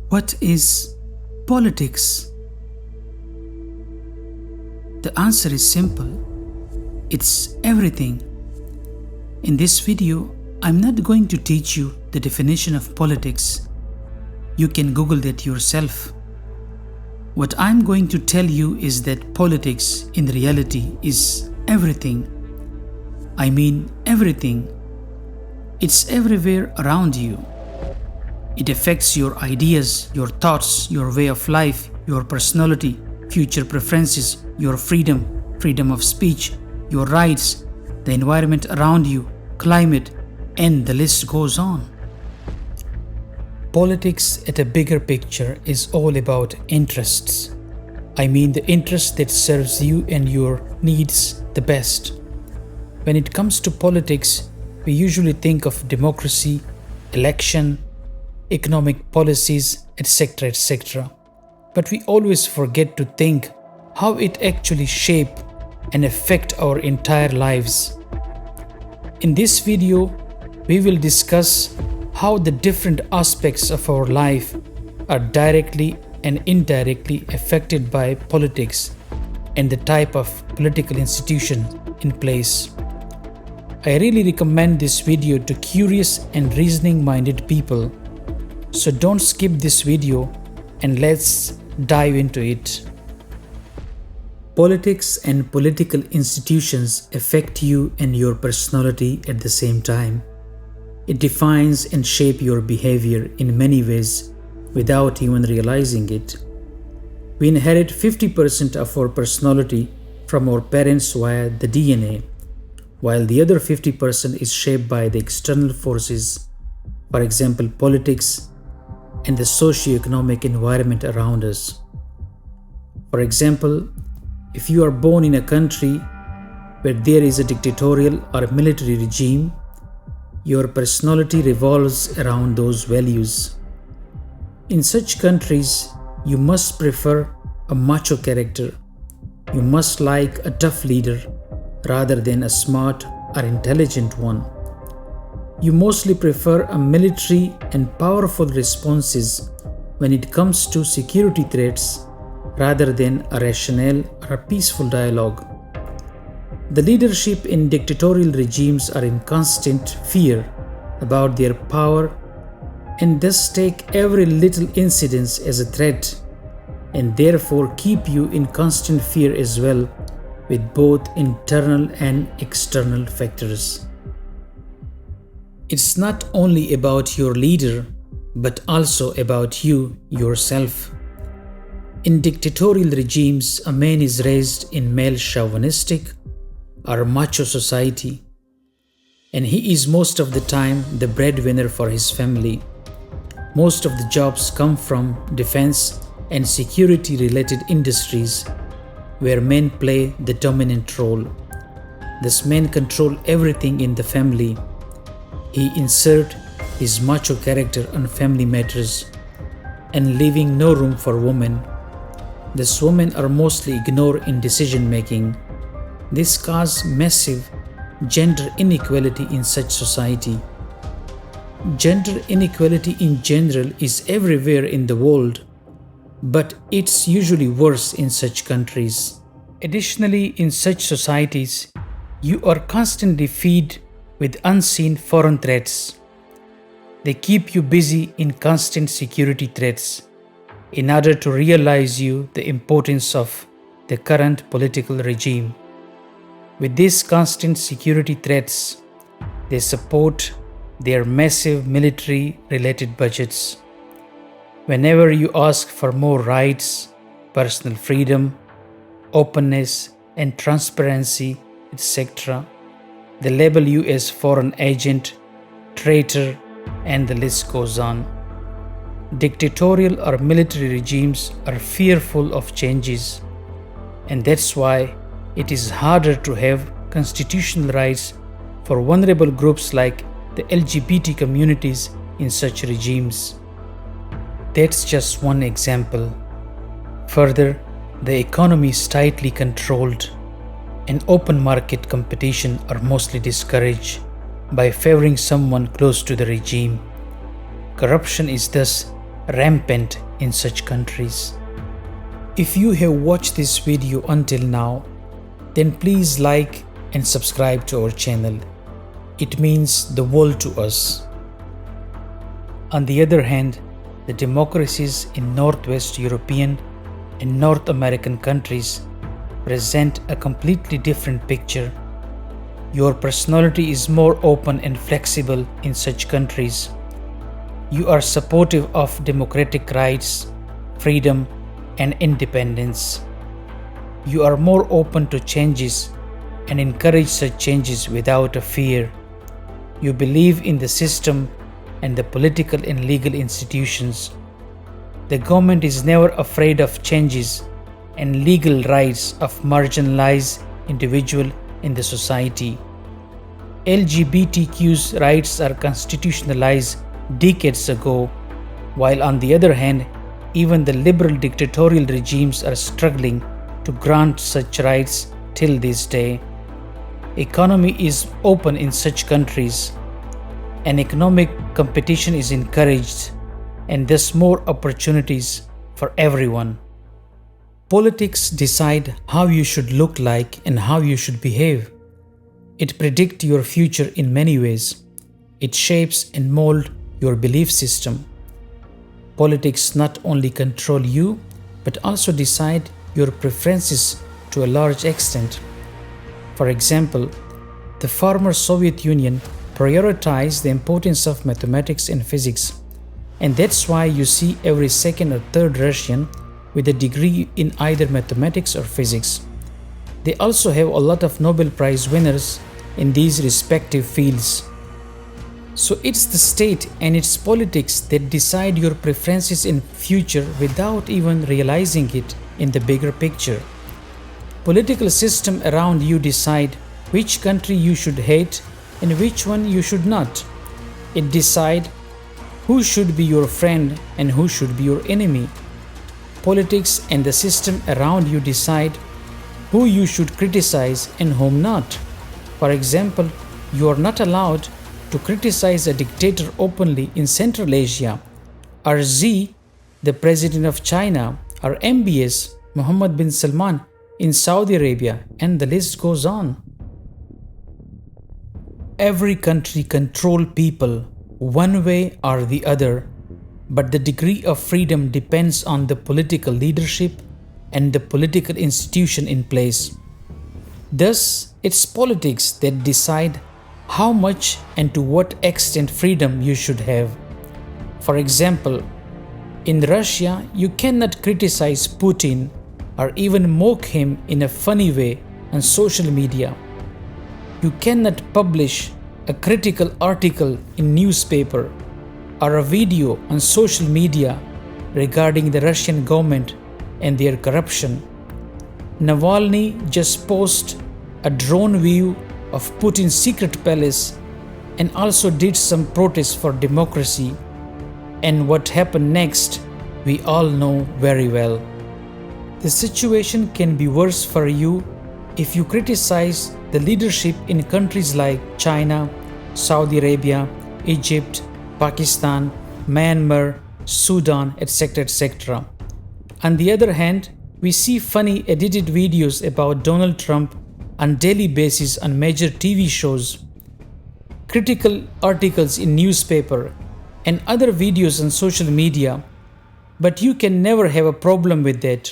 What is politics? The answer is simple. It's everything. In this video, I'm not going to teach you the definition of politics. You can Google that yourself. What I'm going to tell you is that politics in reality is everything. I mean everything. It's everywhere around you. It affects your ideas, your thoughts, your way of life, your personality, future preferences, your freedom of speech, your rights, the environment around you, climate, and the list goes on. Politics at a bigger picture is all about interests. I mean the interest that serves you and your needs the best. When it comes to politics, we usually think of democracy, election, economic policies, etc., etc. But we always forget to think how it actually shape and affect our entire lives. In this video, we will discuss how the different aspects of our life are directly and indirectly affected by politics and the type of political institution in place. I really recommend this video to curious and reasoning-minded people. So don't skip this video and let's dive into it. Politics and political institutions affect you and your personality at the same time. It defines and shapes your behavior in many ways without even realizing it. We inherit 50% of our personality from our parents via the DNA, while the other 50% is shaped by the external forces, for example, politics and the socio-economic environment around us. For example, if you are born in a country where there is a dictatorial or a military regime, your personality revolves around those values. In such countries, you must prefer a macho character. You must like a tough leader rather than a smart or intelligent one. You mostly prefer a military and powerful responses when it comes to security threats rather than a rational or a peaceful dialogue. The leadership in dictatorial regimes are in constant fear about their power and thus take every little incident as a threat and therefore keep you in constant fear as well, with both internal and external factors. It's not only about your leader, but also about you yourself. In dictatorial regimes, a man is raised in male chauvinistic or macho society, and he is most of the time the breadwinner for his family. Most of the jobs come from defense and security related industries where men play the dominant role. Thus men control everything in the family. He insert his macho character on family matters and leaving no room for women. Thus women are mostly ignored in decision making. This causes massive gender inequality in such society. Gender inequality in general is everywhere in the world, but it's usually worse in such countries. Additionally, in such societies, you are constantly fed with unseen foreign threats. They keep you busy in constant security threats in order to realize you the importance of the current political regime. With these constant security threats, they support their massive military-related budgets. Whenever you ask for more rights, personal freedom, openness and transparency, etc., they label you as foreign agent, traitor, and the list goes on. Dictatorial or military regimes are fearful of changes, and that's why it is harder to have constitutional rights for vulnerable groups like the LGBT communities in such regimes. That's just one example. Further, the economy is tightly controlled and open market competition are mostly discouraged by favoring someone close to the regime. Corruption is thus rampant in such countries. If you have watched this video until now, then please like and subscribe to our channel. It means the world to us. On the other hand, the democracies in Northwest European and North American countries present a completely different picture. Your personality is more open and flexible in such countries. You are supportive of democratic rights, freedom, and independence. You are more open to changes and encourage such changes without a fear. You believe in the system and the political and legal institutions. The government is never afraid of changes and legal rights of marginalized individuals in the society. LGBTQ's rights are constitutionalized decades ago, while on the other hand, even the liberal dictatorial regimes are struggling to grant such rights till this day. Economy is open in such countries, and economic competition is encouraged, and thus more opportunities for everyone. Politics decide how you should look like and how you should behave. It predicts your future in many ways. It shapes and molds your belief system. Politics not only control you, but also decide your preferences to a large extent. For example, the former Soviet Union prioritized the importance of mathematics and physics, and that's why you see every second or third Russian with a degree in either mathematics or physics. They also have a lot of Nobel Prize winners in these respective fields. So it's the state and its politics that decide your preferences in future without even realizing it in the bigger picture. Political system around you decide which country you should hate and which one you should not. It decide who should be your friend and who should be your enemy. Politics and the system around you decide who you should criticize and whom not. For example, you are not allowed to criticize a dictator openly in Central Asia, or Xi, the president of China, or MBS, Mohammed bin Salman, in Saudi Arabia, and the list goes on. Every country controls people one way or the other, but the degree of freedom depends on the political leadership and the political institution in place. Thus, it's politics that decide how much and to what extent freedom you should have. For example, in Russia, you cannot criticize Putin or even mock him in a funny way on social media. You cannot publish a critical article in newspaper or a video on social media regarding the Russian government and their corruption. Navalny just posted a drone view of Putin's secret palace and also did some protests for democracy. And what happened next, we all know very well. The situation can be worse for you if you criticize the leadership in countries like China, Saudi Arabia, Egypt, Pakistan, Myanmar, Sudan, etc. etc. On the other hand, we see funny edited videos about Donald Trump on daily basis on major TV shows, critical articles in newspaper, and other videos on social media, but you can never have a problem with that.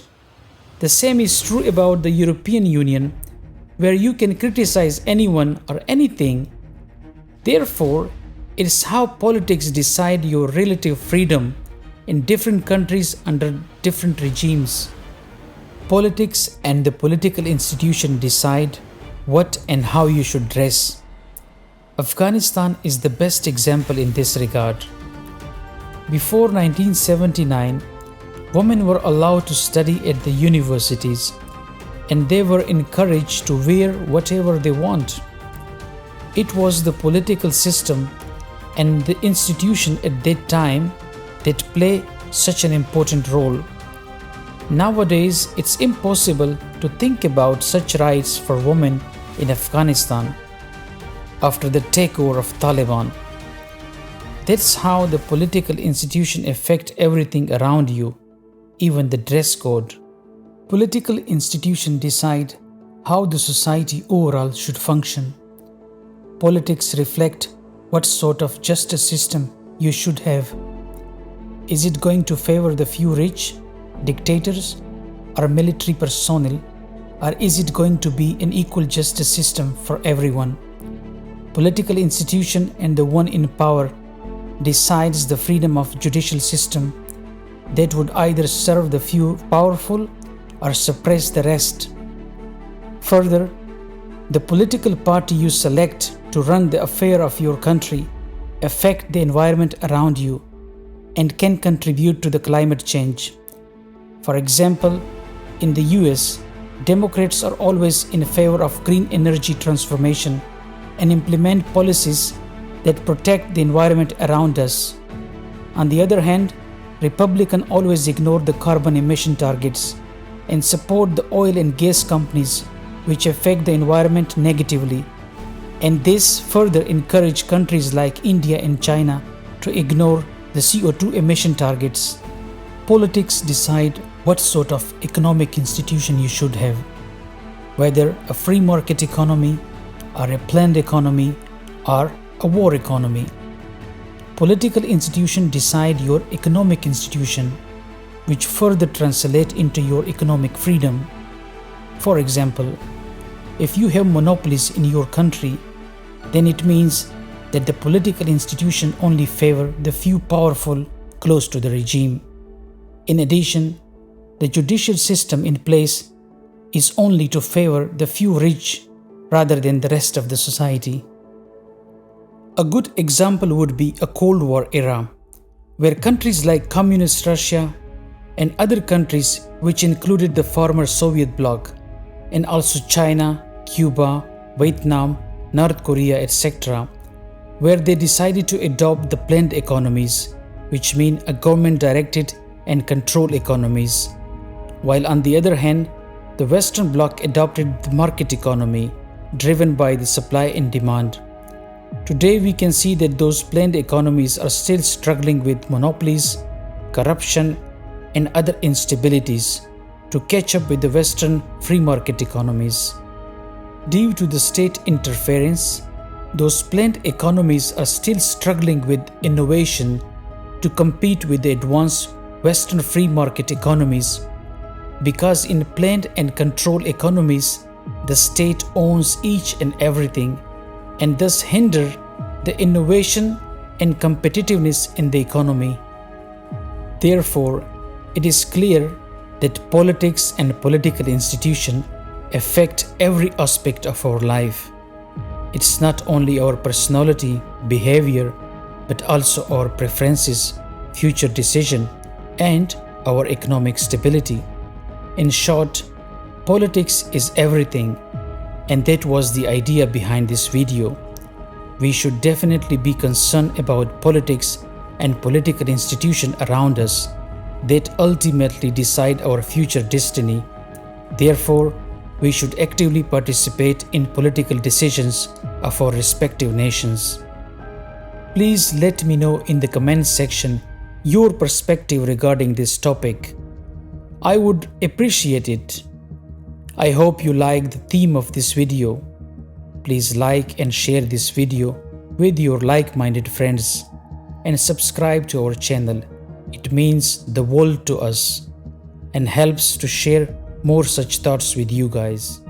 The same is true about the European Union, where you can criticize anyone or anything. Therefore, it's how politics decide your relative freedom in different countries under different regimes. Politics and the political institution decide what and how you should dress. Afghanistan is the best example in this regard. Before 1979, women were allowed to study at the universities, and they were encouraged to wear whatever they want. It was the political system and the institution at that time that play such an important role. Nowadays, it's impossible to think about such rights for women in Afghanistan after the takeover of Taliban. That's how the political institution affect everything around you, even the dress code. Political institutions decide how the society overall should function. Politics reflect what sort of justice system you should have. Is it going to favor the few rich, dictators, or military personnel, or is it going to be an equal justice system for everyone? Political institution and the one in power decides the freedom of judicial system that would either serve the few powerful or suppress the rest. Further, the political party you select to run the affair of your country affect the environment around you and can contribute to the climate change. For example, in the US, Democrats are always in favor of green energy transformation and implement policies that protect the environment around us. On the other hand, Republicans always ignore the carbon emission targets and support the oil and gas companies which affect the environment negatively. And this further encourages countries like India and China to ignore the CO2 emission targets. Politics decide what sort of economic institution you should have, whether a free market economy or a planned economy or a war economy. Political institutions decide your economic institution, which further translate into your economic freedom. For example, if you have monopolies in your country, then it means that the political institution only favor the few powerful close to the regime. In addition, the judicial system in place is only to favor the few rich rather than the rest of the society. A good example would be a Cold War era, where countries like Communist Russia and other countries which included the former Soviet bloc, and also China, Cuba, Vietnam, North Korea, etc., where they decided to adopt the planned economies, which mean a government-directed and controlled economies, while on the other hand, the Western bloc adopted the market economy, driven by the supply and demand. Today we can see that those planned economies are still struggling with monopolies, corruption, and other instabilities to catch up with the Western free market economies. Due to the state interference, those planned economies are still struggling with innovation to compete with the advanced Western free market economies, because in planned and controlled economies, the state owns each and everything and thus hinder the innovation and competitiveness in the economy. Therefore, it is clear that politics and political institutions affect every aspect of our life. It's not only our personality, behavior, but also our preferences, future decision, and our economic stability. In short, politics is everything, and that was the idea behind this video. We should definitely be concerned about politics and political institutions around us that ultimately decide our future destiny. Therefore, we should actively participate in political decisions of our respective nations. Please let me know in the comments section your perspective regarding this topic. I would appreciate it. I hope you like the theme of this video. Please like and share this video with your like-minded friends and subscribe to our channel. It means the world to us and helps to share more such thoughts with you guys.